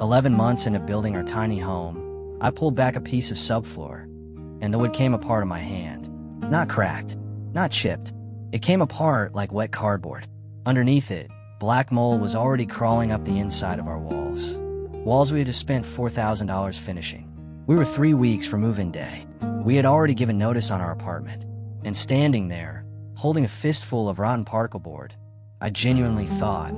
11 months into building our tiny home, I pulled back a piece of subfloor, and the wood came apart in my hand. Not cracked, not chipped. It came apart like wet cardboard. Underneath it, black mold was already crawling up the inside of our walls. Walls we had just spent $4,000 finishing. We were 3 weeks from move-in day. We had already given notice on our apartment, and standing there, holding a fistful of rotten particle board, I genuinely thought,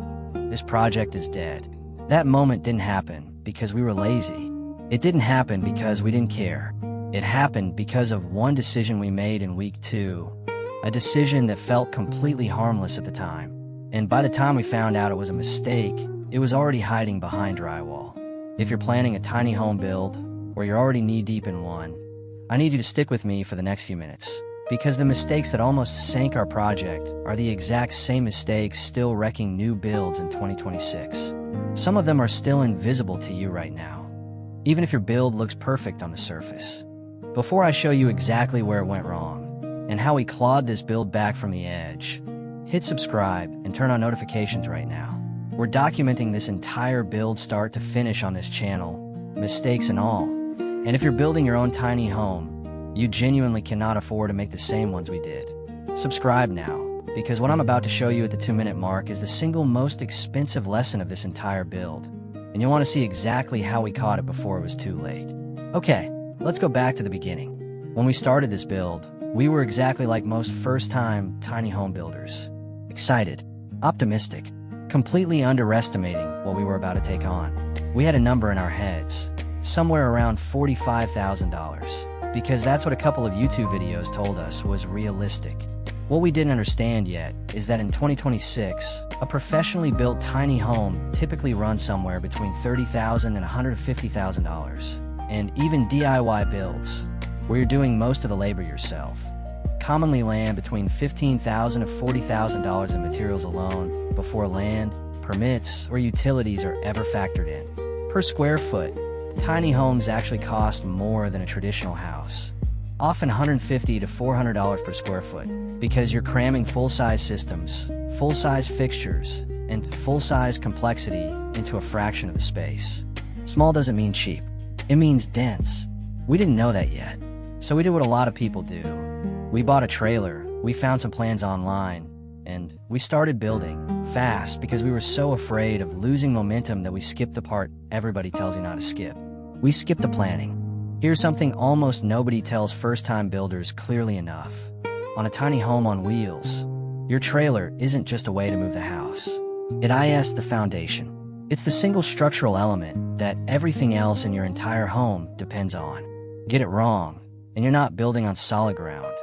this project is dead. That moment didn't happen because we were lazy. It didn't happen because we didn't care. It happened because of one decision we made in week 2, a decision that felt completely harmless at the time. And by the time we found out it was a mistake, it was already hiding behind drywall. If you're planning a tiny home build, or you're already knee-deep in one, I need you to stick with me for the next few minutes, because the mistakes that almost sank our project are the exact same mistakes still wrecking new builds in 2026. Some of them are still invisible to you right now, even if your build looks perfect on the surface. Before I show you exactly where it went wrong, and how we clawed this build back from the edge, hit subscribe and turn on notifications right now. We're documenting this entire build start to finish on this channel, mistakes and all. And if you're building your own tiny home, you genuinely cannot afford to make the same ones we did. Subscribe now, because what I'm about to show you at the 2-minute mark is the single most expensive lesson of this entire build, and you'll want to see exactly how we caught it before it was too late. Okay, let's go back to the beginning. When we started this build, we were exactly like most first-time tiny home builders. Excited, optimistic, completely underestimating what we were about to take on. We had a number in our heads, somewhere around $45,000, because that's what a couple of YouTube videos told us was realistic. What we didn't understand yet is that in 2026, a professionally built tiny home typically runs somewhere between $30,000 and $150,000, and even DIY builds, where you're doing most of the labor yourself, commonly land between $15,000 to $40,000 in materials alone before land, permits, or utilities are ever factored in. Per square foot, tiny homes actually cost more than a traditional house, often $150 to $400 per square foot, because you're cramming full-size systems, full-size fixtures, and full-size complexity into a fraction of the space. Small doesn't mean cheap. It means dense. We didn't know that yet, so we did what a lot of people do. We bought a trailer, we found some plans online, and we started building fast because we were so afraid of losing momentum that we skipped the part everybody tells you not to skip. We skipped the planning. Here's something almost nobody tells first-time builders clearly enough. On a tiny home on wheels, your trailer isn't just a way to move the house. It is the foundation. It's the single structural element that everything else in your entire home depends on. Get it wrong, and you're not building on solid ground.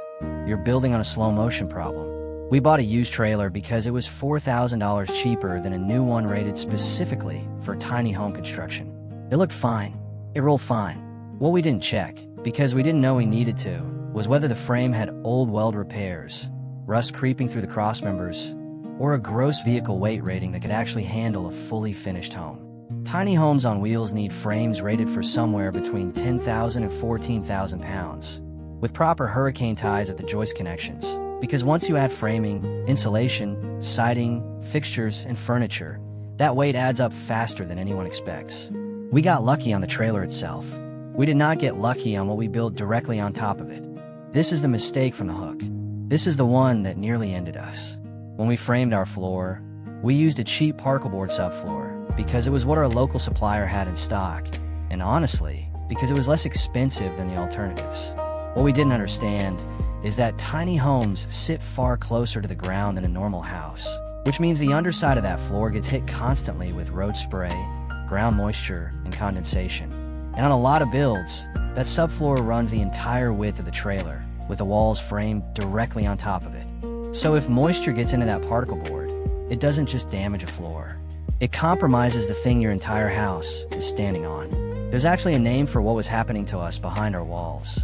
You're building on a slow-motion problem. We bought a used trailer because it was $4,000 cheaper than a new one rated specifically for tiny home construction. It looked fine. It rolled fine. What we didn't check, because we didn't know we needed to, was whether the frame had old weld repairs, rust creeping through the crossmembers, or a gross vehicle weight rating that could actually handle a fully finished home. Tiny homes on wheels need frames rated for somewhere between 10,000 and 14,000 pounds, with proper hurricane ties at the joist connections, because once you add framing, insulation, siding, fixtures, and furniture, that weight adds up faster than anyone expects. We got lucky on the trailer itself. We did not get lucky on what we built directly on top of it. This is the mistake from the hook. This is the one that nearly ended us. When we framed our floor, we used a cheap particle board subfloor because it was what our local supplier had in stock, and honestly, because it was less expensive than the alternatives. What we didn't understand is that tiny homes sit far closer to the ground than a normal house, which means the underside of that floor gets hit constantly with road spray, ground moisture, and condensation. And on a lot of builds, that subfloor runs the entire width of the trailer, with the walls framed directly on top of it. So if moisture gets into that particle board, it doesn't just damage a floor. It compromises the thing your entire house is standing on. There's actually a name for what was happening to us behind our walls.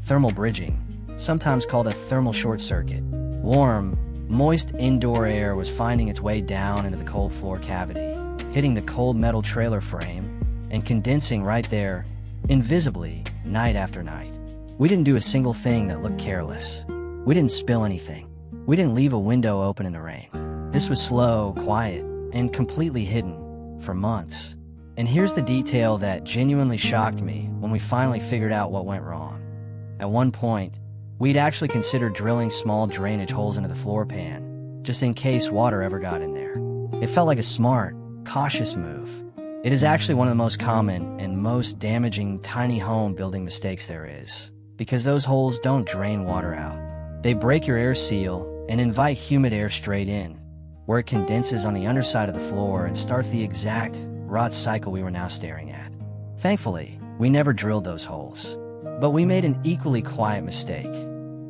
Thermal bridging, sometimes called a thermal short circuit. Warm, moist indoor air was finding its way down into the cold floor cavity, hitting the cold metal trailer frame, and condensing right there, invisibly, night after night. We didn't do a single thing that looked careless. We didn't spill anything. We didn't leave a window open in the rain. This was slow, quiet, and completely hidden for months. And here's the detail that genuinely shocked me when we finally figured out what went wrong. At one point, we'd actually considered drilling small drainage holes into the floor pan, just in case water ever got in there. It felt like a smart, cautious move. It is actually one of the most common and most damaging tiny home building mistakes there is, because those holes don't drain water out. They break your air seal and invite humid air straight in, where it condenses on the underside of the floor and starts the exact rot cycle we were now staring at. Thankfully, we never drilled those holes. But we made an equally quiet mistake.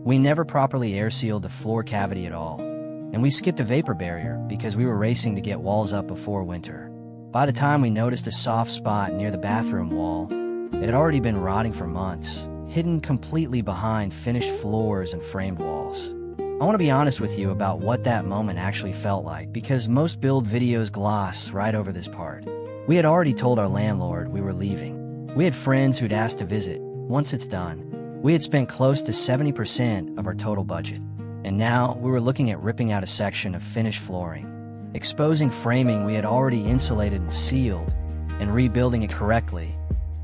We never properly air sealed the floor cavity at all, and we skipped a vapor barrier because we were racing to get walls up before winter. By the time we noticed a soft spot near the bathroom wall, it had already been rotting for months, hidden completely behind finished floors and framed walls. I want to be honest with you about what that moment actually felt like, because most build videos gloss right over this part. We had already told our landlord we were leaving. We had friends who'd asked to visit. Once it's done, we had spent close to 70% of our total budget. And now we were looking at ripping out a section of finished flooring, exposing framing we had already insulated and sealed, and rebuilding it correctly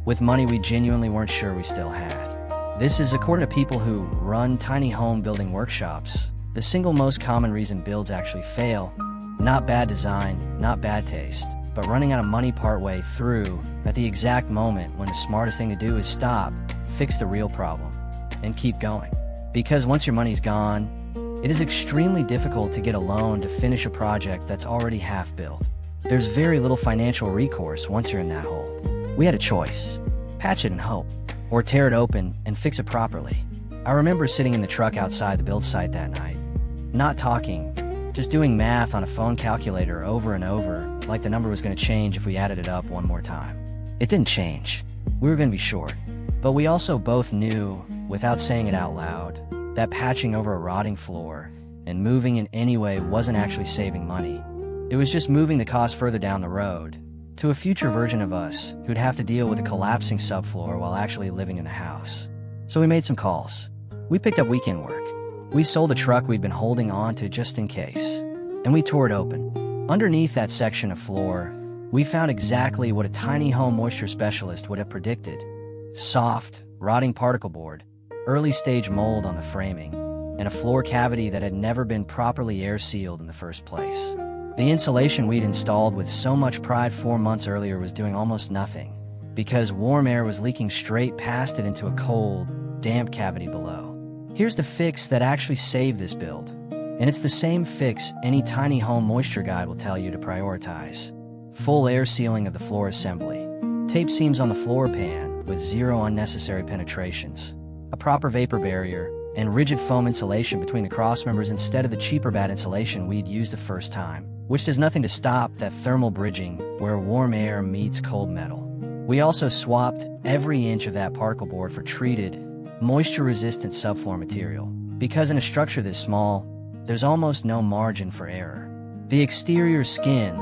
with money we genuinely weren't sure we still had. This is, according to people who run tiny home building workshops, the single most common reason builds actually fail. Not bad design, not bad taste, but running out of money partway through at the exact moment when the smartest thing to do is stop, fix the real problem, and keep going. Because once your money's gone, it is extremely difficult to get a loan to finish a project that's already half built. There's very little financial recourse once you're in that hole. We had a choice: patch it and hope, or tear it open and fix it properly. I remember sitting in the truck outside the build site that night, not talking, just doing math on a phone calculator over and over, like the number was going to change if we added it up one more time. It didn't change. We were going to be short. But we also both knew, without saying it out loud, that patching over a rotting floor and moving in any way wasn't actually saving money. It was just moving the cost further down the road, to a future version of us who'd have to deal with a collapsing subfloor while actually living in the house. So we made some calls. We picked up weekend work. We sold a truck we'd been holding on to just in case, and we tore it open. Underneath that section of floor, we found exactly what a tiny home moisture specialist would have predicted: soft, rotting particle board, early-stage mold on the framing, and a floor cavity that had never been properly air-sealed in the first place. The insulation we'd installed with so much pride 4 months earlier was doing almost nothing, because warm air was leaking straight past it into a cold, damp cavity below. Here's the fix that actually saved this build, and it's the same fix any tiny home moisture guide will tell you to prioritize: full air sealing of the floor assembly, tape seams on the floor pan with 0 unnecessary penetrations, a proper vapor barrier, and rigid foam insulation between the cross members instead of the cheaper bad insulation we'd used the first time, which does nothing to stop that thermal bridging where warm air meets cold metal. We also swapped every inch of that particle board for treated, moisture-resistant subfloor material, because in a structure this small, there's almost no margin for error. The exterior skin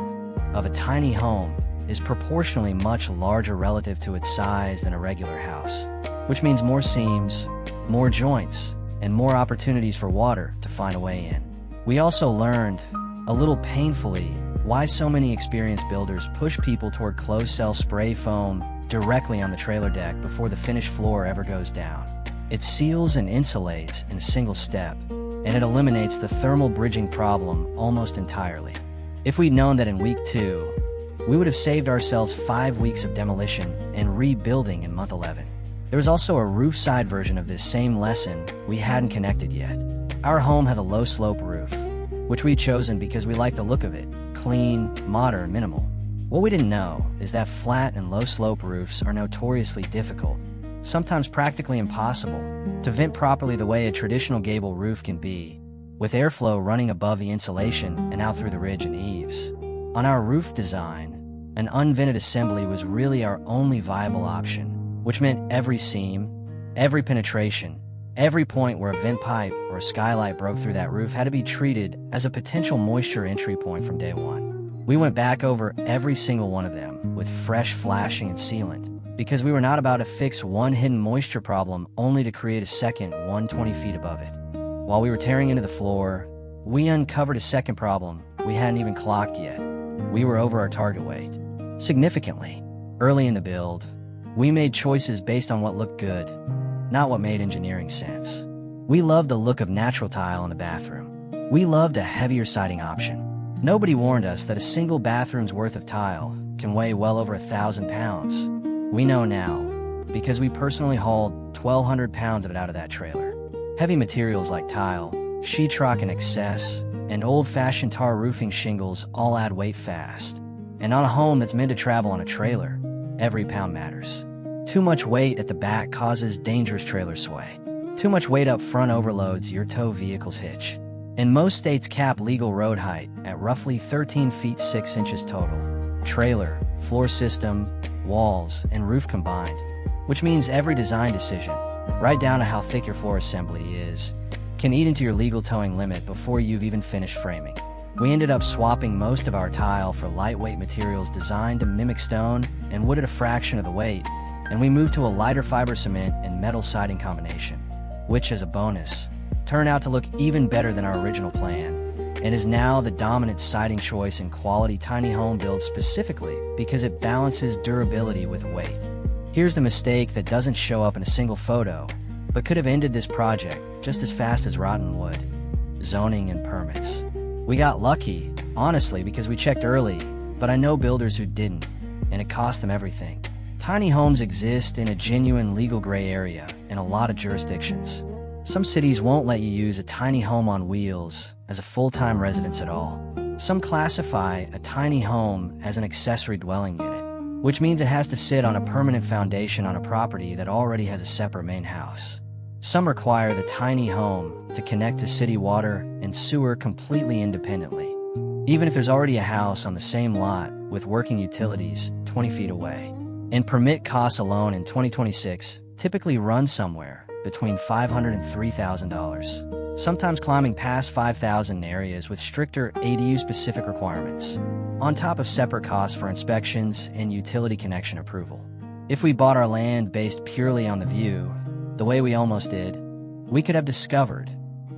of a tiny home is proportionally much larger relative to its size than a regular house, which means more seams, more joints, and more opportunities for water to find a way in. We also learned, a little painfully, why so many experienced builders push people toward closed-cell spray foam directly on the trailer deck before the finished floor ever goes down. It seals and insulates in a single step, and it eliminates the thermal bridging problem almost entirely. If we'd known that in week 2, we would have saved ourselves 5 weeks of demolition and rebuilding in month 11. There was also a roof side version of this same lesson we hadn't connected yet. Our home had a low slope roof, which we'd chosen because we liked the look of it: clean, modern, minimal. What we didn't know is that flat and low slope roofs are notoriously difficult, sometimes practically impossible, to vent properly the way a traditional gable roof can be, with airflow running above the insulation and out through the ridge and eaves. On our roof design, an unvented assembly was really our only viable option, which meant every seam, every penetration, every point where a vent pipe or a skylight broke through that roof had to be treated as a potential moisture entry point from day one. We went back over every single one of them with fresh flashing and sealant, because we were not about to fix one hidden moisture problem only to create a second one 20 feet above it. While we were tearing into the floor, we uncovered a second problem we hadn't even clocked yet. We were over our target weight, significantly. Early in the build, we made choices based on what looked good, not what made engineering sense. We loved the look of natural tile in the bathroom. We loved a heavier siding option. Nobody warned us that a single bathroom's worth of tile can weigh well over 1,000 pounds. We know now, because we personally hauled 1,200 pounds of it out of that trailer. Heavy materials like tile, sheetrock in excess, and old-fashioned tar roofing shingles all add weight fast. And on a home that's meant to travel on a trailer, every pound matters. Too much weight at the back causes dangerous trailer sway. Too much weight up front overloads your tow vehicle's hitch. And most states cap legal road height at roughly 13 feet 6 inches total. Trailer, floor system, walls, and roof combined, which means every design decision, right down to how thick your floor assembly is, can eat into your legal towing limit before you've even finished framing. We ended up swapping most of our tile for lightweight materials designed to mimic stone and wood at a fraction of the weight, and we moved to a lighter fiber cement and metal siding combination, which, as a bonus, turned out to look even better than our original plan, and is now the dominant siding choice in quality tiny home builds specifically because it balances durability with weight. Here's the mistake that doesn't show up in a single photo, but could have ended this project just as fast as rotten wood: zoning and permits. We got lucky, honestly, because we checked early, but I know builders who didn't, and it cost them everything. Tiny homes exist in a genuine legal gray area in a lot of jurisdictions. Some cities won't let you use a tiny home on wheels as a full-time residence at all. Some classify a tiny home as an accessory dwelling unit, which means it has to sit on a permanent foundation on a property that already has a separate main house. Some require the tiny home to connect to city water and sewer completely independently, even if there's already a house on the same lot with working utilities 20 feet away. And permit costs alone in 2026 typically run somewhere between $500 and $3,000, sometimes climbing past $5,000 in areas with stricter ADU-specific requirements, on top of separate costs for inspections and utility connection approval. If we bought our land based purely on the view, the way we almost did, we could have discovered,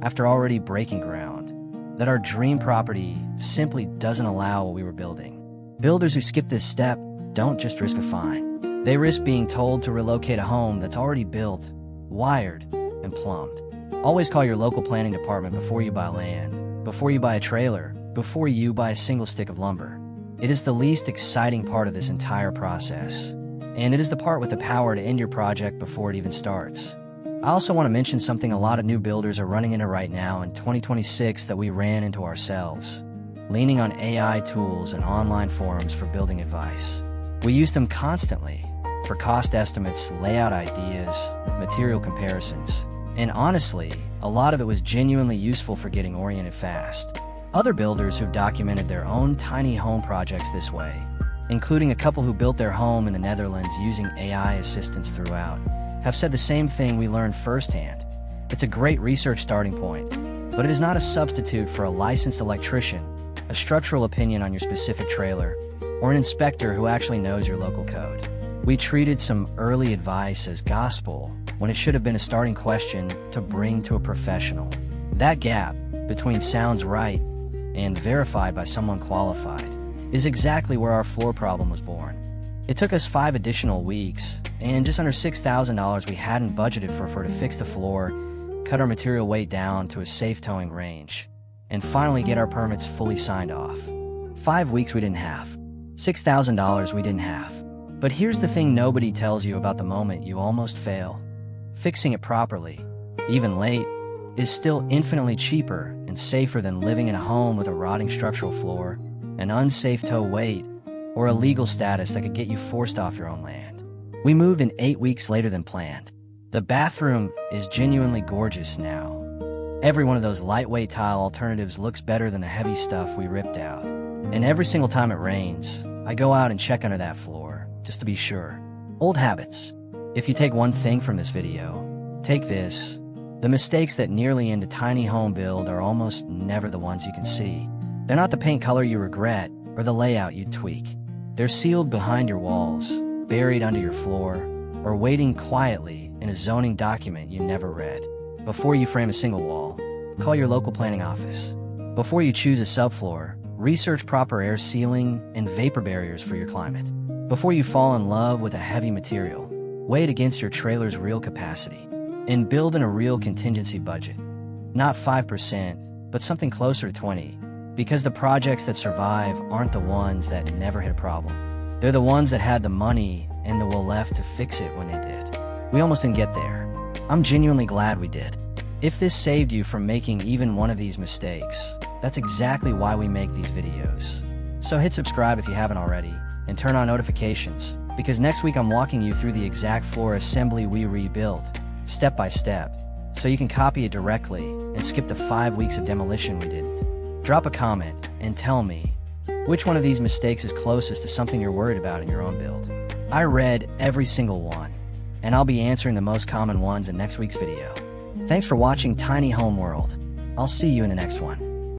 after already breaking ground, that our dream property simply doesn't allow what we were building. Builders who skip this step don't just risk a fine. They risk being told to relocate a home that's already built, wired, and plumbed. Always call your local planning department before you buy land, before you buy a trailer, before you buy a single stick of lumber. It is the least exciting part of this entire process, and it is the part with the power to end your project before it even starts. I also want to mention something a lot of new builders are running into right now in 2026 that we ran into ourselves: leaning on AI tools and online forums for building advice. We use them constantly for cost estimates, layout ideas, material comparisons, and honestly, a lot of it was genuinely useful for getting oriented fast. Other builders who've documented their own tiny home projects this way, including a couple who built their home in the Netherlands using AI assistance throughout, have said the same thing we learned firsthand. It's a great research starting point, but it is not a substitute for a licensed electrician, a structural opinion on your specific trailer, or an inspector who actually knows your local code. We treated some early advice as gospel when it should have been a starting question to bring to a professional. That gap between sounds right and verified by someone qualified is exactly where our floor problem was born. It took us 5 additional weeks and just under $6,000 we hadn't budgeted for to fix the floor, cut our material weight down to a safe towing range, and finally get our permits fully signed off. 5 weeks we didn't have. $6,000 we didn't have. But here's the thing nobody tells you about the moment you almost fail. Fixing it properly, even late, is still infinitely cheaper and safer than living in a home with a rotting structural floor, an unsafe tow weight, or a legal status that could get you forced off your own land. We moved in 8 weeks later than planned. The bathroom is genuinely gorgeous now. Every one of those lightweight tile alternatives looks better than the heavy stuff we ripped out. And every single time it rains, I go out and check under that floor, just to be sure. Old habits. If you take one thing from this video, take this: the mistakes that nearly end a tiny home build are almost never the ones you can see. They're not the paint color you regret or the layout you'd tweak. They're sealed behind your walls, buried under your floor, or waiting quietly in a zoning document you never read. Before you frame a single wall, call your local planning office. Before you choose a subfloor, research proper air sealing and vapor barriers for your climate. Before you fall in love with a heavy material, weigh it against your trailer's real capacity and build in a real contingency budget. Not 5%, but something closer to 20, because the projects that survive aren't the ones that never hit a problem. They're the ones that had the money and the will left to fix it when they did. We almost didn't get there. I'm genuinely glad we did. If this saved you from making even one of these mistakes, that's exactly why we make these videos. So hit subscribe if you haven't already, and turn on notifications, because next week I'm walking you through the exact floor assembly we rebuilt, step by step, so you can copy it directly and skip the 5 weeks of demolition we didn't. Drop a comment and tell me which one of these mistakes is closest to something you're worried about in your own build. I read every single one, and I'll be answering the most common ones in next week's video. Thanks for watching Tiny Home World. I'll see you in the next one.